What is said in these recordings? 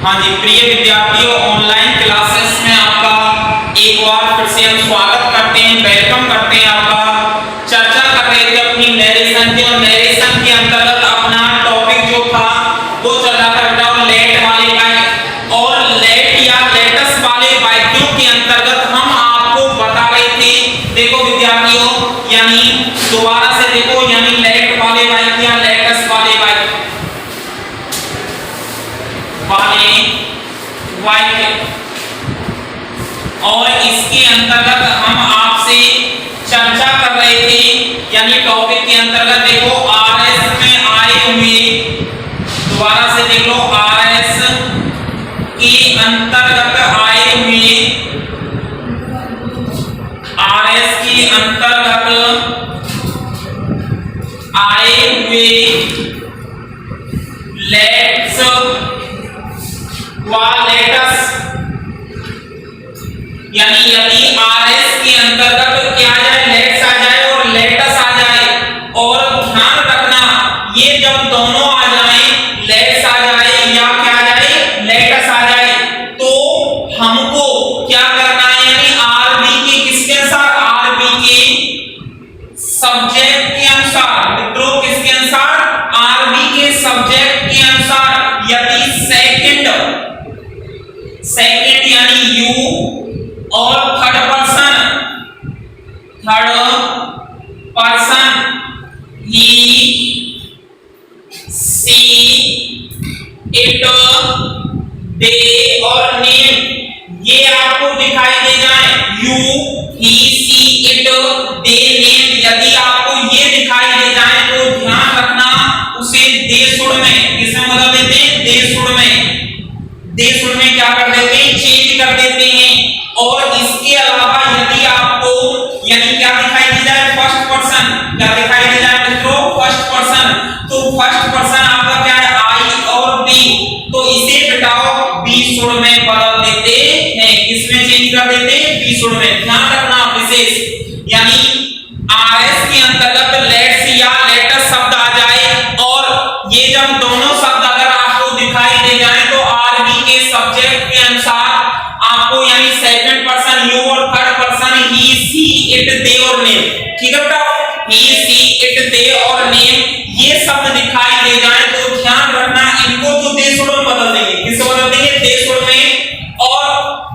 हाँ जी प्रिय विद्यार्थियों, ऑनलाइन क्लासेस में आपका एक बार फिर से हम स्वागत करते हैं, वेलकम करते हैं। आपका चर्चा कर रहे थे अपनी नरेशन की, और नरेशन के अंतर्गत अपना टॉपिक जो था वो चल रहा था बेटा लेट वाले वाक्य, और लेट या लेटस वाले वाक्यों के अंतर्गत हम आपको बता रहे थे। देखो विद्यार्थियों, यानी दोबारा से देखो, यानी लेट वाले वाक्य या लेटस वाले वाक्य और इसके अंतर्गत हम आपसे चर्चा कर रहे थे, यानी टॉपिक के अंतर्गत देखो आरएस में आए हुए, दोबारा से देख लो, आरएस के अंतर्गत आए हुए, आरएस के अंतर्गत आए हुए लेट्स व लेटस, यानी यदि आरएस के अंतर्गत क्या आ जाए, लेट्स आ जाए और लेटस आ जाए, और ध्यान रखना ये जब दोनों आ जाए, लेट्स आ जाए या क्या आ जाए, लेटस आ जाए, तो हमको क्या करना है, यानी आरबी के किसके अनुसार, आरबी के सब्जेक्ट के अनुसार, मित्रों किसके अनुसार, आरबी के सब्जेक्ट के अनुसार। यदि सेकंड यानी यू और third person he, she, it, they और नेम ये आपको दिखाई दे जाए, you, he, she, it, they, name, यदि आपको ये दिखाई दे जाए तो ध्यान रखना उसे दे सुड़ में, किसमें बदल देते हैं, दे सुड़ में, दे सुड़ में क्या कर देते हैं, चेंज कर देते हैं। और इसके अलावा यदि आपको यानी क्या दिखाई दे जाए, फर्स्ट पर्सन, क्या दिखाई दे जाए मित्रों, फर्स्ट पर्सन, तो फर्स्ट पर्सन आपका क्या है, आई और बी, तो इसे बिटाओ बी सुड़ में बदल देते हैं, किसमें चेंज कर देते हैं, बी सुड़ में। ध्यान रखना विशेष, यानी आरएस के अंतर्गत लेट्स या लेटस शब्द आ जाए, और ये जब दोनों शब्द अगर आपको दिखाई दे जाए तो आरबी के सब्जेक्ट के अनुसार आपको, यानी सेकंड पर्सन यू और third person he, she, it, they और नेम, ठीक है बेटा, ही, सी, इट, दे और नेम ये शब्द दिखाई दे जाए तो ध्यान रखना इनको तो दे सुड़ में बदल देंगे, किससे बदल देंगे, दे सुड़ में। और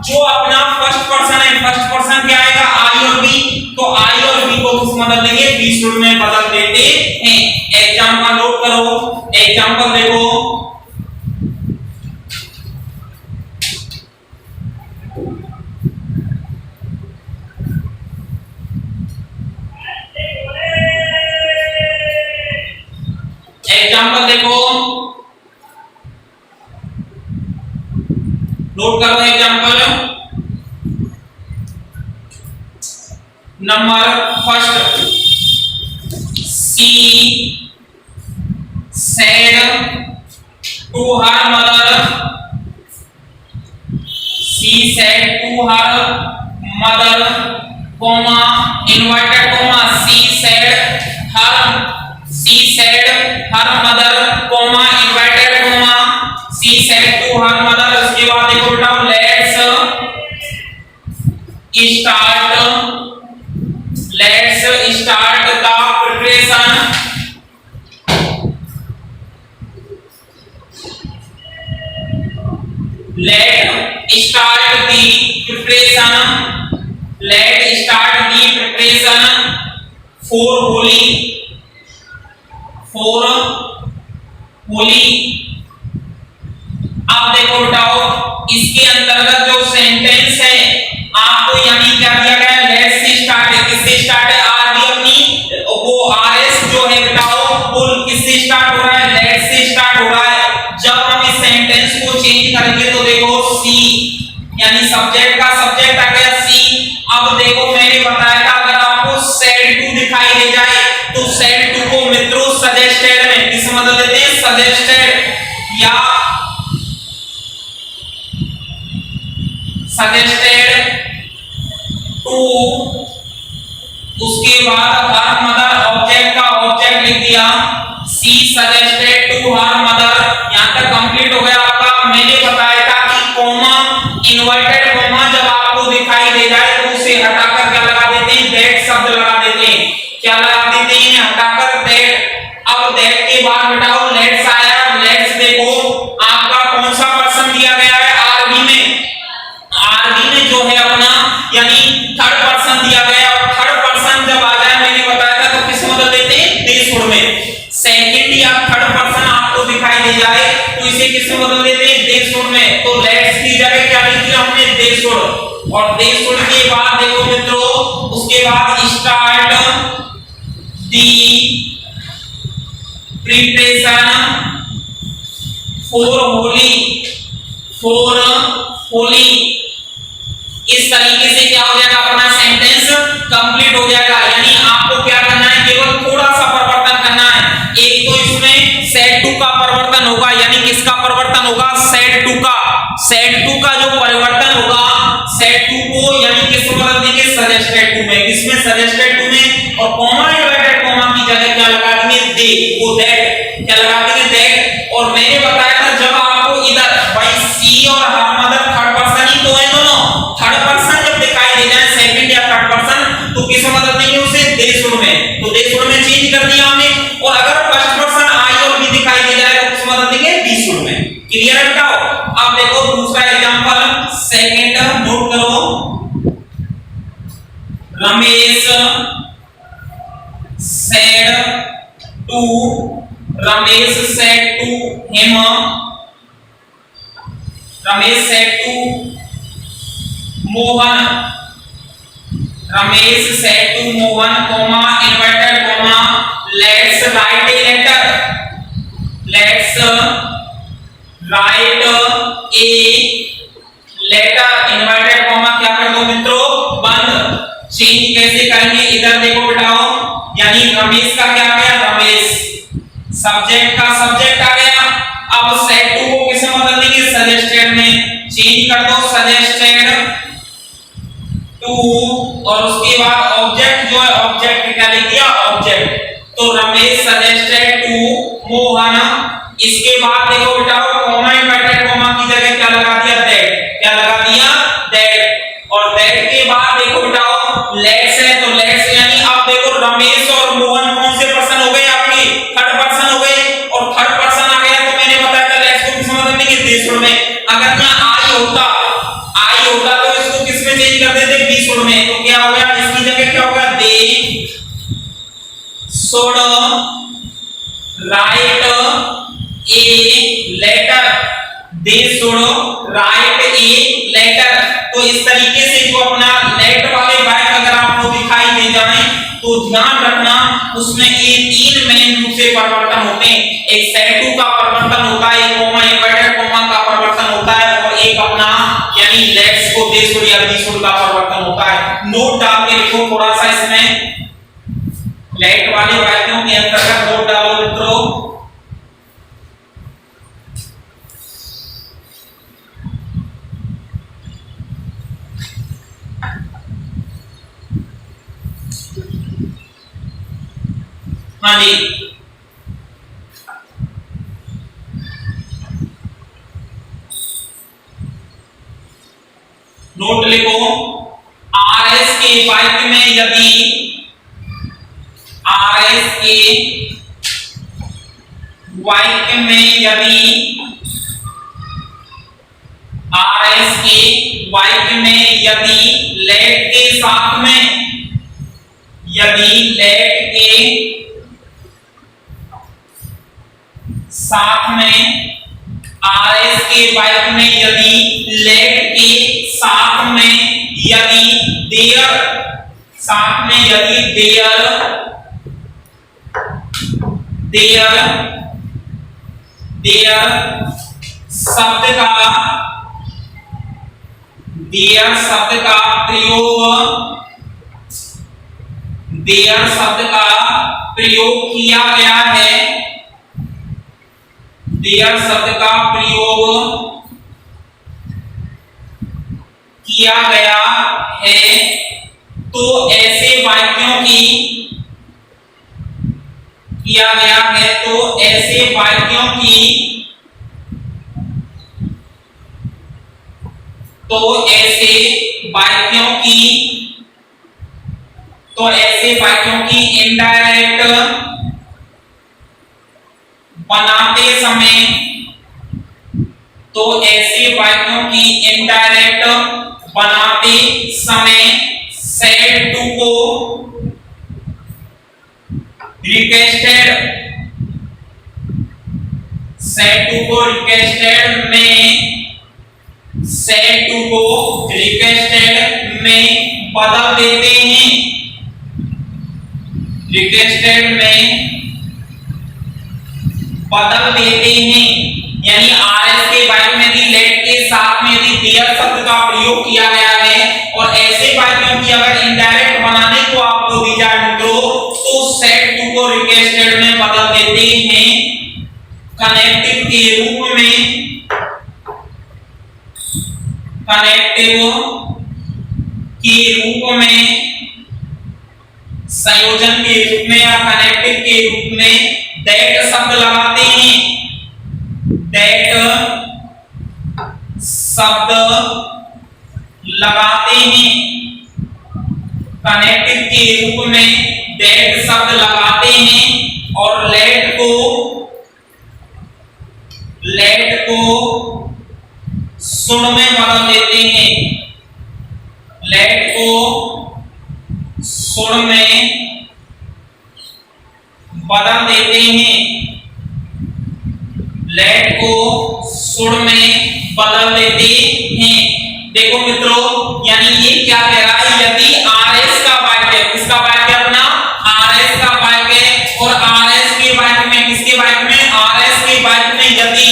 जो अपना फर्स्ट पर्सन है, फर्स्ट पर्सन क्या आएगा, आई और बी, तो आई और बी को किस बदल देंगे, बी सुड़ में बदल देते हैं। एग्जांपल नोट करो, एग्जांपल देखो, एग्जांपल देखो, नोट करो example number first, she said to her mother, she said to her mother, comma inverted comma, she said her mother, comma inverted comma, she said to her mother. उसके बाद देखो बेटा, let's start the preparation, let start the preparation for Holi. अब देखो बताओ, इसके अंतर्गत जो सेंटेंस है आपको, यानी क्या दिया गया है, लेट्स से स्टार्ट है, किससे स्टार्ट है, आरबी अपनी वो आरएस जो है बताओ वो किससे स्टार्ट हो रहा है, लेट्स से स्टार्ट हो रहा है। जब हम इस सेंटेंस को चेंज करेंगे तो देखो सी, यानी सब्जेक्ट का सब्जेक्ट आ गया सी। अब देखो मैंने बताया था अगर आपको सेड टू दिखाई दे जाए तो सेड टू को मित्रों सजेस्टेड में किस बदल देते हैं, सजेस्टेड या सजेस्टेड टू, उसके बाद हर मदर ऑब्जेक्ट का ऑब्जेक्ट लिख दिया, सी सजेस्टेड टू हर मदर। यहां तक कंप्लीट हो गया आपका। मैंने बताया कॉमा इन्वर्टेड कॉमा जब आपको दिखाई दे जाए तो उसे हटाकर क्या लगा देते हैं, दैट शब्द लगा देते हैं। क्या लगा देते हैं, हटाकर दैट। अब दैट के बाद हटाओ लेट्स आया। लेट्स देखो आपका कौन सा पर्सन दिया गया है, आरबी में। आरबी में जो है अपना यानी थर्ड पर्सन दिया गया, और थर्ड पर्सन जब आ जाए मैंने बताया था तो किस बदल देते हैं, दे शुड में। सेकंड या थर्ड पर्सन आपको दिखाई दे जाए तो इसे किस में बदल देते हैं, दे शुड में। तो लेट्स की जगह क्या लिख दिया हमने, दे शुड। और दे शुड के बाद देखो मित्रों उसके बाद start the preparation for Holi, for Holi. इस तरीके से क्या हो जाएगा, अपना सेंटेंस कंप्लीट हो जाएगा। यानी आपको क्या करना है, केवल थोड़ा सा परिवर्तन करना है। एक तो इसमें सेड टू का परिवर्तन होगा, यानी किसका परिवर्तन होगा, सेड टू का। सेड टू का जो परिवर्तन होगा, सेड टू को यानी किस में बदल देंगे, सजेस्टेड टू में। किसमें, सजेस्टेड टू में। और कॉमा इन्वर्टेड कॉमा की जगह क्या लगा देंगे, दे, वो दैट। क्या लगा देंगे, दैट। और मैंने बताया था जब आपको इधर भाई सी और हर मदर थर्ड पर्सन ही तो है दोनों। थर्ड पर्सन जब दिखाई दे जाए, सेकंड या थर्ड पर्सन, तो किस में बदल देंगे उसे, दे शुड में। तो दे शुड में चेंज कर दिया हमने। और अगर फर्स्ट पर्सन आई और भी दिखाई दे जाए तो किस में बदल देंगे, बी शुड में। क्लियर है बताओ। अब देखो दूसरा एग्जांपल, सेकंड नोट करो। Ramesh said to, Ramesh said to him, Ramesh said to Mohan, Ramesh said to Mohan comma inverted comma let's write a letter, let's write a letter, inverted comma क्या कर दो मित्रों, बंद। चेंज कैसे करेंगे, इधर देखो बेटाओ, यानी रमेश का क्या आ गया, रमेश। सब्जेक्ट का सब्जेक्ट आ गया। अब सेड टू को किसमें बदल देंगे, सजेस्टेड में। चेंज कर दो सजेस्टेड टू, और उसके बाद ऑब्जेक्ट जो है, ऑब्जेक्ट क्या लिख दिया, ऑब्जेक्ट। तो रमेश सजेस्टेड टू मोहन। इसके बाद देखो बेटाओ कॉमा इन्वर्टेड कॉमा की जगह क्या लगा दिया, दैट। क्या लगा दिया, दैट। और दैट के बाद देखो बेटाओ लेट्स है, तो लेट्स यानी अब देखो रमेश और मोहन कौन से पर्सन हो गए, आपके थर्ड पर्सन हो गए। और थर्ड पर्सन आ गया तो मैंने बताया था लेट्स को किस में बदल देंगे, दे शुड में। अगर यहाँ आई होता तो इसको किस में चेंज कर देते, बी शुड में। तो क्या हो गया, इसकी जगह क्या होगा, they should write a letter, they should write a letter. तो इस तरीके से जो अपना लेट वाले वाक्य अगर आपको दिखाई दे जाए तो ध्यान रखना उसमें ये तीन मेन रूप से परिवर्तन होते हैं। एक सेड टू का परिवर्तन होता है, एक कॉमा इन्वर्टेड कॉमा का परिवर्तन होता है, और एक अपना यानी लेट्स को दे शुड या बी शुड का परिवर्तन होता है। नोट डाल के लिखो थोड़ा सा, इसमें लेट वाले वाक्यों के अंतर्गत नोट डालो मित्रों। हाँ जी, नोट लिखो। आरएस के वाक्य में यदि, आरएस के वाक्य में यदि, आरएस के वाक्य में यदि लेट के साथ में, यदि लेट के साथ में, आरएस के वाक्य में यदि लेट के साथ में, यदि देयर साथ में, यदि देयर देयर देयर शब्द का, देयर शब्द का प्रयोग, देयर शब्द का प्रयोग किया गया है, देयर शब्द का प्रयोग किया गया है, तो ऐसे वाक्यों की, किया गया है तो ऐसे वाक्यों की तो ऐसे वाक्यों की इनडायरेक्ट बनाते समय सेट टू को रिक्वेस्टेड में बदल देते हैं। यानी आरएस के वाक्य में यदि लेट के साथ में यदि देयर शब्द का प्रयोग किया गया है और ऐसे वाक्यों की अगर इनडायरेक्ट बनाने को आपको दी जाए मित्रों तो सेट टू को रिक्वेस्टेड में बदल देते हैं। कनेक्टिव के रूप में संयोजन के रूप में या कनेक्टिव के रूप में दैट शब्द लगाते हैं। कनेक्टिव के रूप में दैट शब्द लगाते हैं और लेट को शुड में बदल देते हैं। देखो मित्रों, यानी ये क्या कह रहा है, यदि आरएस का वाक्य, किसका वाक्य अपना आरएस का वाक्य, और आरएस के वाक्य में, किसके वाक्य में आरएस के वाक्य में यदि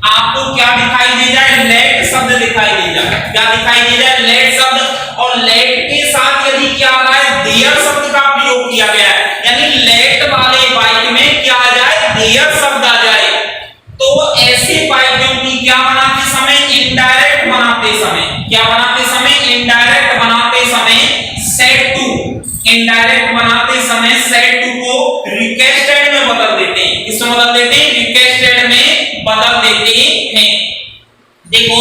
आपको क्या दिखाई दे जाए, लेट शब्द दिखाई दे जाए। क्या दिखाई दे जाए? लेट शब्द। और लेट के साथ यदि क्या आ रहा है, देयर शब्द का प्रयोग किया गया है, यानी लेट वाले वाक्य में क्या आ जाए, देयर शब्द आ जाए। तो ऐसे वाक्यों की क्या बनाते समय, इनडायरेक्ट बनाते समय, क्या बनाते समय, इनडायरेक्ट बनाते समय सेट टू को रिक्वेस्टेड में बदल देते हैं। किसमें बदल देते हैं? रिक्वेस्टेड में बदल देते हैं। देखो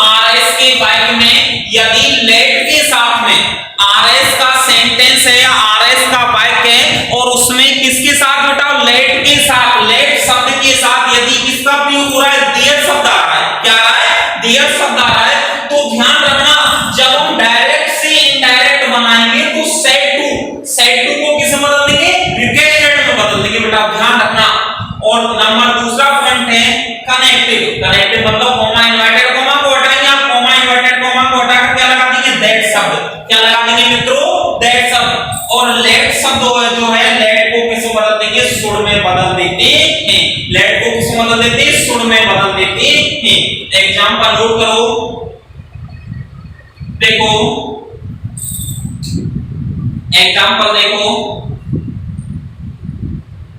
आरएस के वाक्य में यदि लेट के साथ में आरएस का सेंटेंस है या आरएस का वाक्य है और उसमें किसके साथ बताओ, लेट के साथ, लेट शब्द के साथ यदि किसका प्रयोग हो रहा है, देयर शब्द आ रहा है। क्या आ रहा है? देयर शब्द आ रहा है। तो ध्यान रखना, जब हम डायरेक्ट से इनडायरेक्ट बनाएंगे तो सेट टू को किसमें बदल देंगे, रिक्वेस्टेड में बदल देंगे बेटा, ध्यान रखना। और नंबर दूसरा पॉइंट है कनेक्टिव मतलब कॉमा इन्वर्टेड कॉमा को हटाएंगे आप, कॉमा इन्वर्टेड कॉमा को हटाकर क्या लगा देंगे, दैट शब्द। क्या लगा देंगे मित्रों, दैट शब्द। और लेट शब्द जो है, लेट को किसमें बदल देंगे, शुड में बदल देते हैं। लेट को किसमें बदल देते हैं, शुड में बदल देते हैं। एग्जांपल नोट करो, देखो एग्जांपल देखो,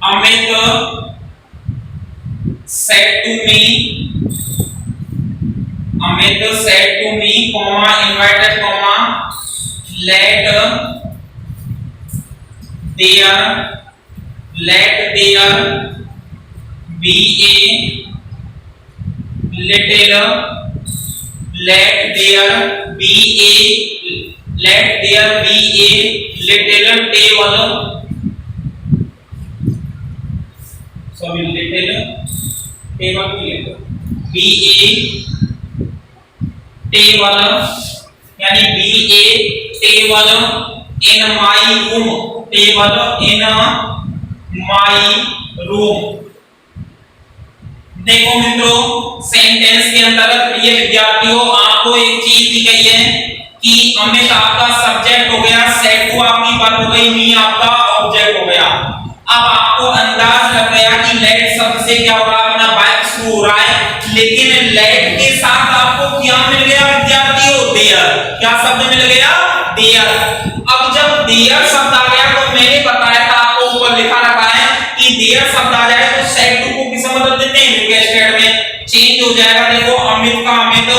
Amit said to me, comma inverted comma, let there be a little table, sorry, little table को लिखो, be a table, यानी be a table in my room, table in my room। देखो मित्रों, sentence के अंतर्गत प्रिय विद्यार्थियों आपको एक चीज दी गई है कि अमित आपका सब्जेक्ट हो गया, सेट टू आपकी वर्ब हो गई, मी आपका ऑब्जेक्ट हो गया। अब आपको अंदाज लग गया कि लेट शब्द से क्या हो रहा है, अपना वाक्य शुरू हो रहा है, लेकिन लेट के साथ आपको क्या मिल गया विद्यार्थियों, देयर। क्या शब्द मिल गया, देयर। अब जब देयर शब्द आ गया तो मैंने बताया था आपको, ऊपर लिखा रखा है कि देयर शब्द आ जाए तो सेट टू को किसमें बदल देते हैं, रिक्वेस्टेड में चेंज हो जाएगा। देखो अमित का अमित,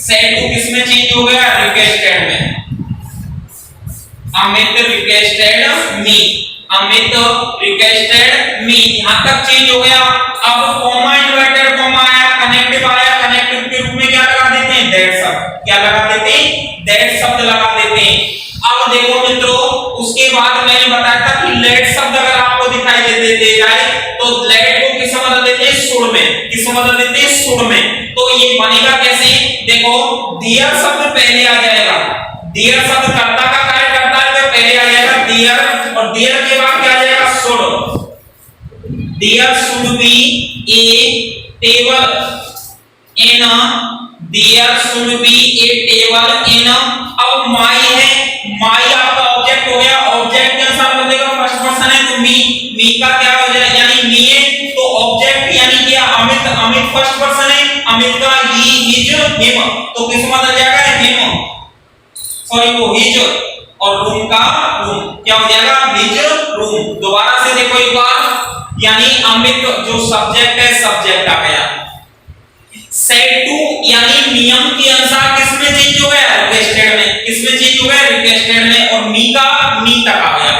सेट टू किसमें चेंज हो गया, रिक्वेस्टेड में। अमित रिक्वेस्टेड मी, अमित रिक्वेस्टेड मी, यहां तक चेंज हो गया। अब कॉमा इन्वर्टेड कॉमा आया, कनेक्टिव आया, कनेक्टिव के रूप में क्या लगा देते हैं, दैट शब्द। क्या लगा देते हैं, दैट शब्द लगा देते हैं। अब देखो मित्रों, उसके बाद मैंने बताया था कि लेट शब्द अगर आपको दिखाई दे जाए तो लेट को किस में बदल देते हैं, सुर में। किस में बदल देते हैं, सुर में। तो ये बनेगा कैसे, देखो दियर शब्द पहले आ जाएगा, दियर शब्द कर्ता का कार्य करता है तो पहले आ जाएगा दियर, और दियर के बाद क्या आ जाएगा, should. There should be a table in, there should be a table in. अब माई है, माई आपका ऑब्जेक्ट हो गया, ऑब्जेक्ट के अनुसार बदलेगा, फर्स्ट पर्सन है तो मी, मी का क्या हो जाएगा, यानी मी है तो ऑब्जेक्ट यानी क्या, अमित, अमित फर्स्ट पर्सन है, अमित का ही, हिज, हिम, तो किस में बदल जाएगा, हिम, सॉरी वो हिज, और रूम का रूम, क्या हो जाएगा, हिज रूम। दोबारा से देखो एक बार, यानी अमित जो सब्जेक्ट है, सब्जेक्ट आ गया। सेट टू यानी नियम के अनुसार किसमें चेंज हो गया, रिक्वेस्टेड में, किसमें चेंज हो गया, रिक्वेस्टेड में, और मी का मी तक आ गया।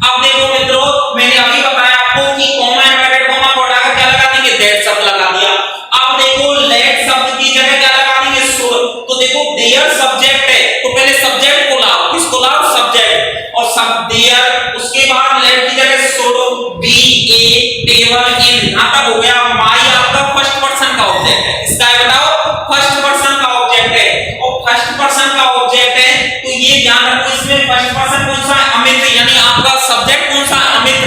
अब देखो मित्रों, मैंने अभी बताया आपको कि कॉमा इन्वर्टेड कॉमा को हटाकर क्या लगा देंगे, दैट शब्द लगा दिया। अब देखो लेट शब्द की जगह क्या लगा देंगे, शुड। तो देखो देयर सब्जेक्ट है तो पहले सब्जेक्ट को लाओ, किसको लाओ, सब्जेक्ट, और सब देयर, उसके बाद लेट की जगह शुड बी ए टेबल इन, यहां तक हो गया। माई आपका फर्स्ट पर्सन का ऑब्जेक्ट है, इसका है बताओ, फर्स्ट पर्सन का ऑब्जेक्ट है, और फर्स्ट पर्सन का ऑब्जेक्ट है तो ये ध्यान रखो, इसमें फर्स्ट पर्सन कौन सा है, अमित, यानी आपका सब्जेक्ट कौन सा है, अमित।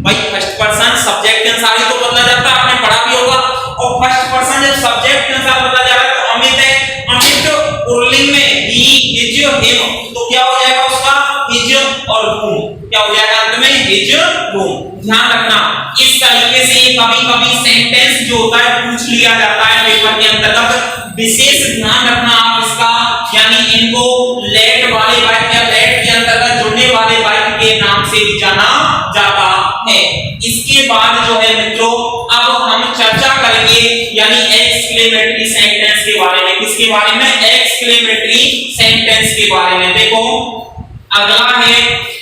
भाई फर्स्ट पर्सन सब्जेक्ट के अनुसार ही तो बदला जाता है, आपने पढ़ा भी होगा, और फर्स्ट पर्सन जब सब्जेक्ट के अनुसार बदला जा रहा है तो अमित है, अमित पुल्लिंग में ही, हिज, हिम, तो क्या हो जाएगा उसका, हिज, और रूम, क्या हो जाएगा अंत में, हिज रूम। ध्यान रखना, इस तरीके से कभी कभी सेंटेंस जो होता है पूछ लिया जाता है पेपर के अंतर्गत, विशेष ध्यान रखना आप इसका, यानी इनको लेट वाले वाक्य या लेट के अंतर्गत जुड़ने वाले वाक्य के नाम से भी जाना जाता है। इसके बाद जो है मित्रों, अब हम चर्चा करेंगे यानी एक्सक्लेमेटरी सेंटेंस के बारे में। किसके बारे में, एक्सक्लेमेटरी सेंटेंस के बारे में। देखो अगला है,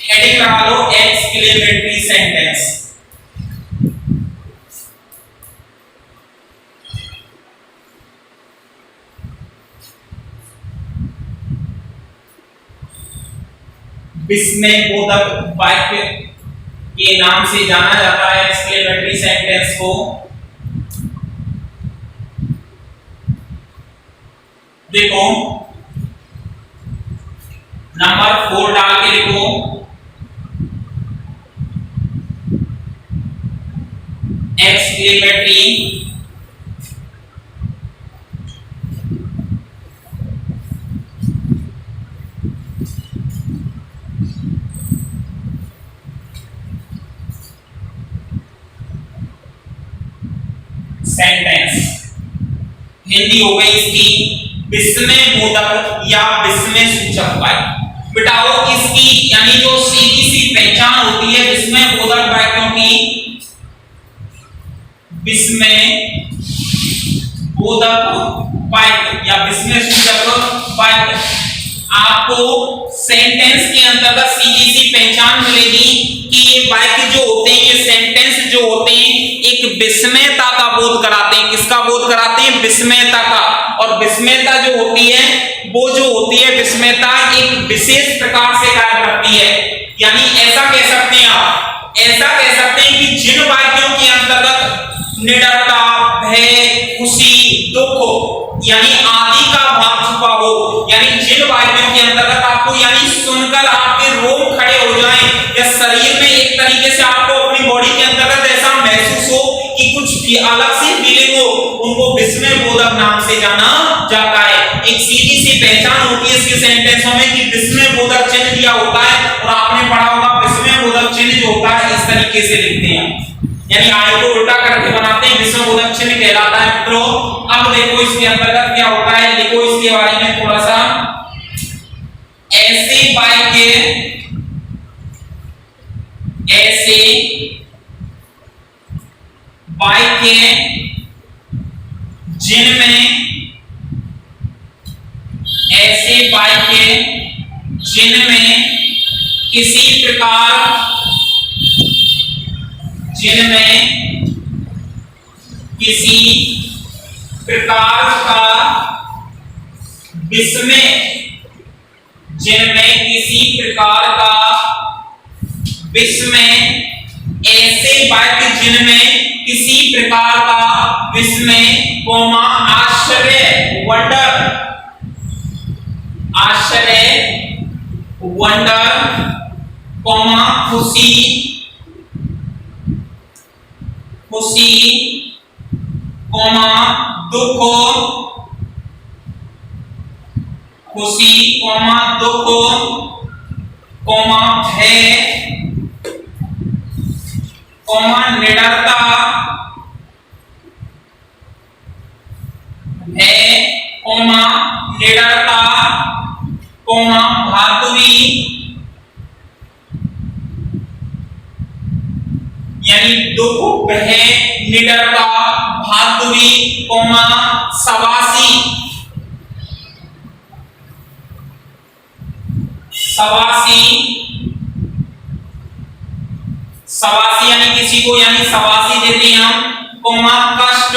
हेडिंग लगा लो, एक्सक्लेमेटरी सेंटेंस। विस्मयबोधक वाक्य के नाम से जाना जाता है एक्सक्लेमेटरी सेंटेंस को। देखो नंबर 4 डाल के लिखो, एक्सक्लेमेटरी सेंटेंस। हिंदी हो गई इसकी विस्मयबोधक या विस्मय सूचक वाक्य। बिटाओ इसकी यानी जो सीधी सी पहचान होती है विस्मयबोधक वाक्यों की, विस्मयबोधक वाक्य या विस्मय सूचक वाक्य, आपको सेंटेंस के अंतर्गत सीधी सी पहचान मिलेगी कि ये वाक्य जो होते हैं, ये सेंटेंस जो होते हैं एक विस्मयता का बोध कराते हैं। किसका बोध कराते हैं, विस्मयता का। और विस्मयता जो होती है वो जो होती है विस्मयता एक विशेष प्रकार से कार्य करती है। यानी ऐसा कह सकते हैं आप, ऐसा कह सकते हैं कि जिन वाक्यों के अंतर्गत निडरता, भय, खुशी, दुख यानी आदि का भाव छुपा हो, यानी जिन वाक्यों के अंतर्गत आपको यानी सुनकर आपके रोम खड़े हो जाएं या शरीर में एक तरीके से आपको अपनी बॉडी के अंतर्गत ऐसा महसूस हो कि कुछ अलग सी फीलिंग हो, उनको विस्मयबोधक नाम से जाना जाता है। एक सीधी सी पहचान होती है इसके सेंटेंसों में कि विस्मयबोधक चिन्ह दिया होता है, और आपने पढ़ा होगा विस्मयबोधक चिन्ह जो होता है इस तरीके से लिखते हैं, यानी आई को उल्टा करके बनाते हैं, विस्मयबोधक चिन्ह कहलाता है मित्रों। अब देखो इसके अंतर्गत क्या होता है, देखो इसके बारे में थोड़ा सा। ऐसे वाक्य जिनमें किसी प्रकार का विस्मय जिनमें किसी प्रकार का विस्मय, ऐसे वाक्य जिनमें किसी प्रकार का विस्मय, कोमा आश्चर्य वंडर, आश्चर्य वंडर, कोमा खुशी, खुशी, कोमा दुख, खुशी, कोमा दुख, कोमा भय, कोमा निडरता, भय, कोमा निडरता, कोमा भातुरी, यानी दुख, भय, निडरता, भातुरी, कोमा सवासी, सवासी, सवासी यानी किसी को, यानी सवासी देते हैं हम, कोमा कष्ट,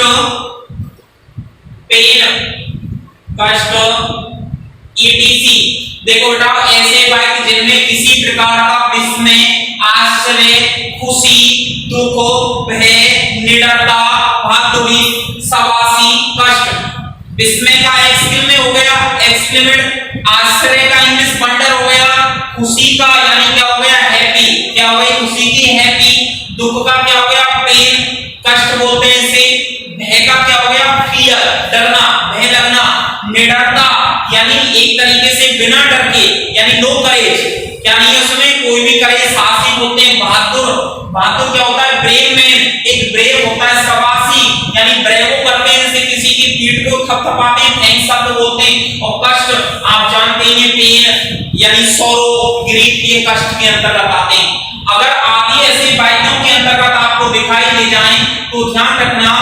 पेन, कष्ट, ईटीसी। देखो बेटा, ऐसे वाक्य जिनमें किसी प्रकार का विस्मय, आश्चर्य, खुशी, दुख, भय, निडरता, भातुरी, सवासी, कष्ट। विस्मय का एक्सक्लेमेट हो गया, एक्सक्लेमेट, आश्चर्य का इंग्लिश वंडर हो गया, खुशी का यानी क्या हो गया, हैप्पी, क्या हो गई खुशी की, हैप्पी, दुख का क्या हो गया, पेन, कष्ट बोलते हैं इसे, भय का क्या हो गया, फियर, डरना, भय लगना, निडरता यानी एक तरीके से बिना डर के, यानी नो करेज, क्या नहीं है उसमें कोई भी करेज, साहसी बोलते हैं, बहादुर, बहादुर क्या होता है, ब्रेव मैन, एक ब्रेव होता है, सवासी यानी ब्रेवो करते हैं, जैसे किसी की पीठ को थपथपाते हैं, थैंक शब्द बोलते हैं, और कष्ट आप जानते हैं पेन यानी सौरो, ग्रीफ के कष्ट के अंतर्गत आते हैं। अगर आदि ऐसे वाक्यों के अंतर्गत आपको दिखाई दे जाएं तो ध्यान रखना,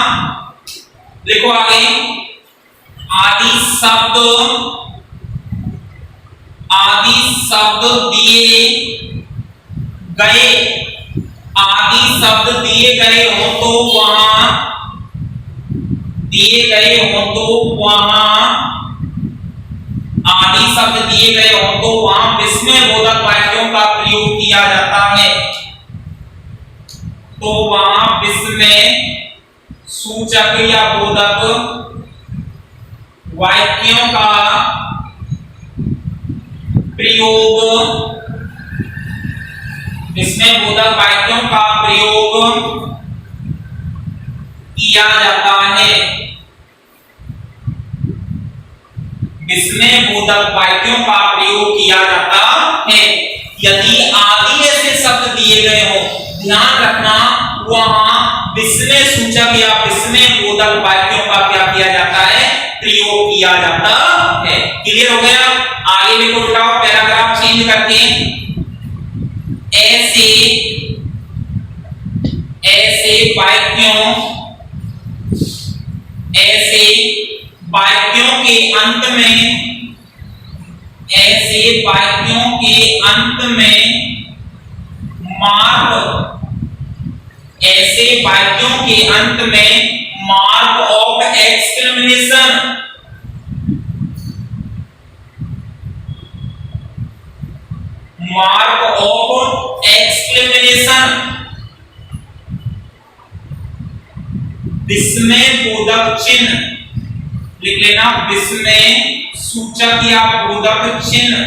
देखो आगे, आदि शब्द, आदि शब्द दिए गए, आदि शब्द दिए गए हो तो वहां, दिए गए हो तो वहां, आदि शब्द दिए गए हो तो वहां विस्मय बोधक वाक्यों का प्रयोग किया जाता है, तो वहां विस्मय सूचक या बोधक वाक्यों का प्रयोग, विस्मय बोधक वाक्यों का प्रयोग किया जाता है, विस्मय बोधक वाक्यों का प्रयोग किया जाता है। यदि आदि ऐसे शब्द दिए गए हो, ध्यान रखना वहां विस्मय सूचक या विस्मय बोधक वाक्यों का क्या किया जाता है, प्रयोग किया जाता है। क्लियर हो गया? आगे लिखो उठाओ, पैराग्राफ चेंज करके, ऐसे, ऐसे वाक्यों, ऐसे वाक्यों के अंत में, ऐसे वाक्यों के अंत में मार्क, ऐसे वाक्यों के अंत में mark of exclamation, mark of exclamation, विस्मय बोधक चिन्ह लिख लेना, विस्मय सूचक या बोधक चिन्ह,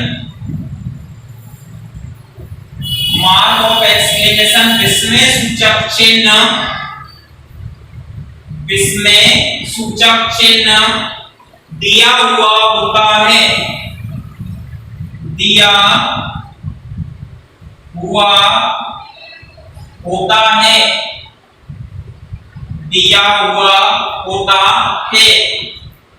मार्क ऑफ एक्सक्लेमेशन, विस्मय सूचक चिन्ह, विस्मय सूचक चिन्ह दिया हुआ होता है, दिया हुआ होता है, दिया हुआ होता है।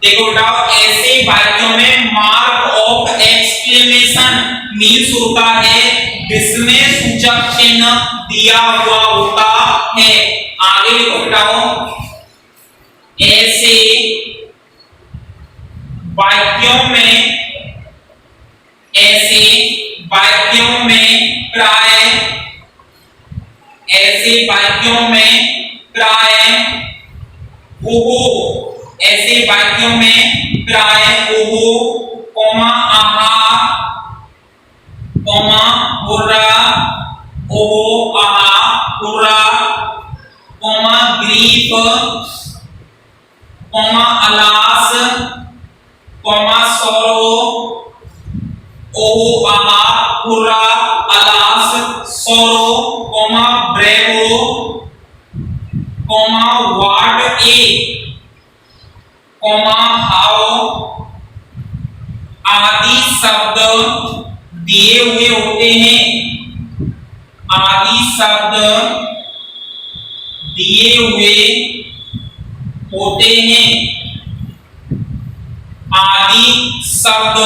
देखो बेटा, ऐसे वाक्यों में मार्क ऑफ एक्सक्लेमेशन मीन्स होता है विस्मय सूचक चिन्ह दिया हुआ होता है। आगे लिखो बेटाओ, ऐसे वाक्यों में, ऐसे वाक्यों में प्राय, ऐसे वाक्यों में प्राय हो, ऐसे वाक्यों में प्राय हो कॉमा आहा, comma hurrah, oho aha hurrah, comma grief, comma alas, comma sorrow, oho aha hurrah alas sorrow, comma bravo, comma what a, comma how आदि शब्द दिए हुए होते हैं, आदि शब्द दिए हुए होते हैं, आदि शब्द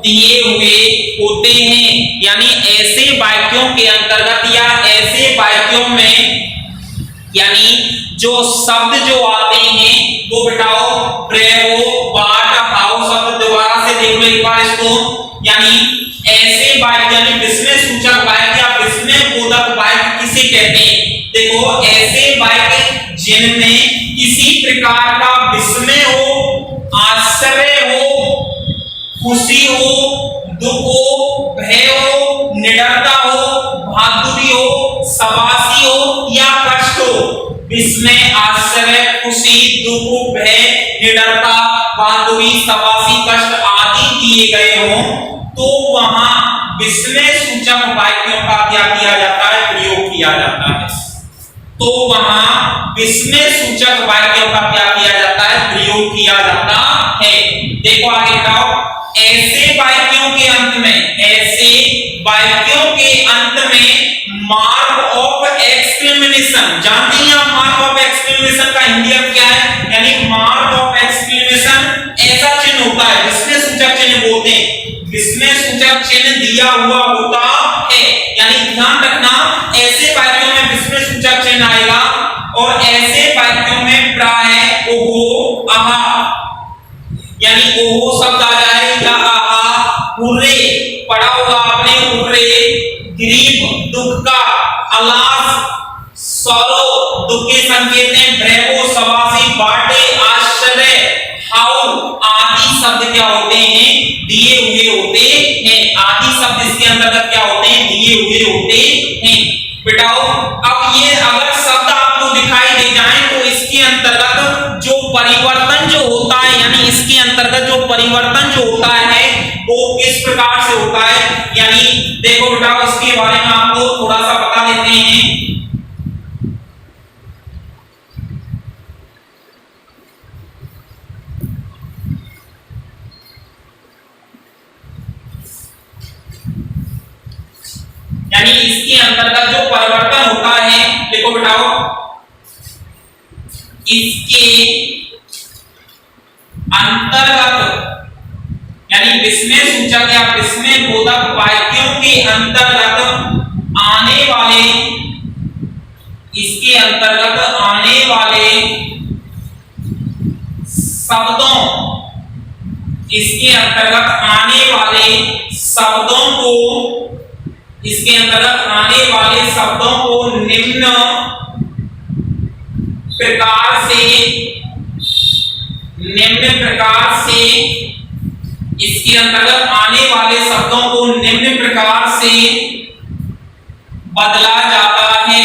दिए हुए होते हैं। यानी ऐसे वाक्यों के अंतर्गत या ऐसे वाक्यों में यानी जो शब्द जो आते हैं वो बेटाओ ब्रेवो, बाट, हाउ शब्द दोबारा से देख लो एक बार इसको। यानी ऐसे वाक्य यानी विस्मय सूचक वाक्य या विस्मय बोधक वाक्य किसे कहते हैं? देखो ऐसे वाक्य जिनमें किसी प्रकार का विस्मय हो, आश्चर्य हो, खुशी हो, दुख हो, भय हो, निडरता हो, बहादुरी हो, शाबाशी हो या कष्ट हो। विस्मय, आश्चर्य, खुशी, दुख, भय, निडरता, बहादुरी, शाबाशी, कष्ट आदि दिए गए हों तो वहां विस्मय सूचक वाक्यों का क्या किया जाता है? प्रयोग किया जाता है। तो वहां विस्मय सूचक वाक्यों का क्या किया जाता है? प्रयोग किया जाता है। देखो आगे बताओ, ऐसे वाक्यों के अंत में, ऐसे वाक्यों के अंत में मार्क ऑफ एक्सक्लेमेशन, जानते हैं आप मार्क ऑफ एक्सक्लेमेशन का हिंदी अर्थ क्या है? यानी मार्क ऑफ एक्सक्लेमेशन ऐसा चिन्ह होता है, विस्मय सूचक चिन्ह बोलते हैं, विस्मय सूचक चिन्ह दिया हुआ होता है। यानी ध्यान रखना ऐसे वाक्यों में विस्मय सूचक चिन्ह आएगा और ऐसे वाक्यों में प्राय ओहो, आहा, यानी ओहो शब्द आ जाए या आहा, हुर्रे पढ़ा होगा आपने, हुर्रे ग्रीफ दुख का, अलास सौरो दुख के संकेत हैं, ब्रेवो शाबाशी, बाटे आश्चर्य, हाउ आदि शब्द क्या होते हैं? दिए हुए होते हैं। आदि शब्द इसके अंतर्गत क्या होते हैं? दिए हुए होते हैं। बेटाओ अब ये अगर शब्द आपको दिखाई दे जाए तो इसके अंतर्गत जो परिवर्तन जो होता है, यानी इसके अंतर्गत जो परिवर्तन जो होता है वो किस प्रकार से होता है? यानी देखो बेटाओ इसके बारे में आपको थोड़ा सा बता देते हैं। यानी इसके अंतर्गत जो परिवर्तन होता है, देखो बेटाओ इसके अंतर्गत यानी विस्मय सूचक या विस्मय बोधक वाक्यों के अंतर्गत आने वाले, इसके अंतर्गत आने वाले शब्दों, इसके अंतर्गत आने वाले शब्दों को, इसके अंतर्गत आने वाले शब्दों को निम्न प्रकार से इसके अंतर्गत आने वाले शब्दों को निम्न प्रकार से बदला जाता है।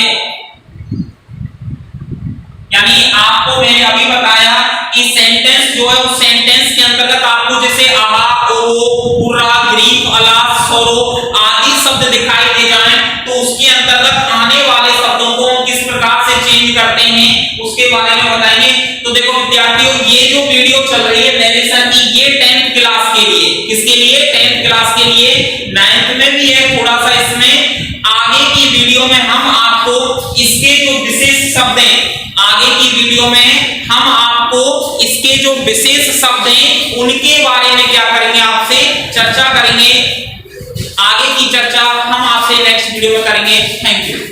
यानी आपको मैंने अभी बताया कि सेंटेंस जो है उस सेंटेंस के अंतर्गत आपको जैसे आहा, ओहो, हुर्रा, ग्रीफ, अलास, सोरो आदि शब्द दिखाई दे जाएं तो उसके अंतर्गत आने वाले शब्दों को हम किस प्रकार से चेंज करते हैं उसके बारे में बताएंगे। तो देखो विद्यार्थियों, ये जो वीडियो चल रही है नरेशन की, ये 10th क्लास के लिए, किसके लिए? 10th क्लास के लिए। 9th में भी है थोड़ा सा, इसमें आगे की वीडियो में हम आपको इसके जो विशेष शब्द हैं, आगे की वीडियो में हम आपको इसके जो विशेष शब्द हैं उनके बारे में क्या करेंगे? आपसे चर्चा करेंगे। आगे की चर्चा हम आपसे नेक्स्ट वीडियो में करेंगे। Thank you.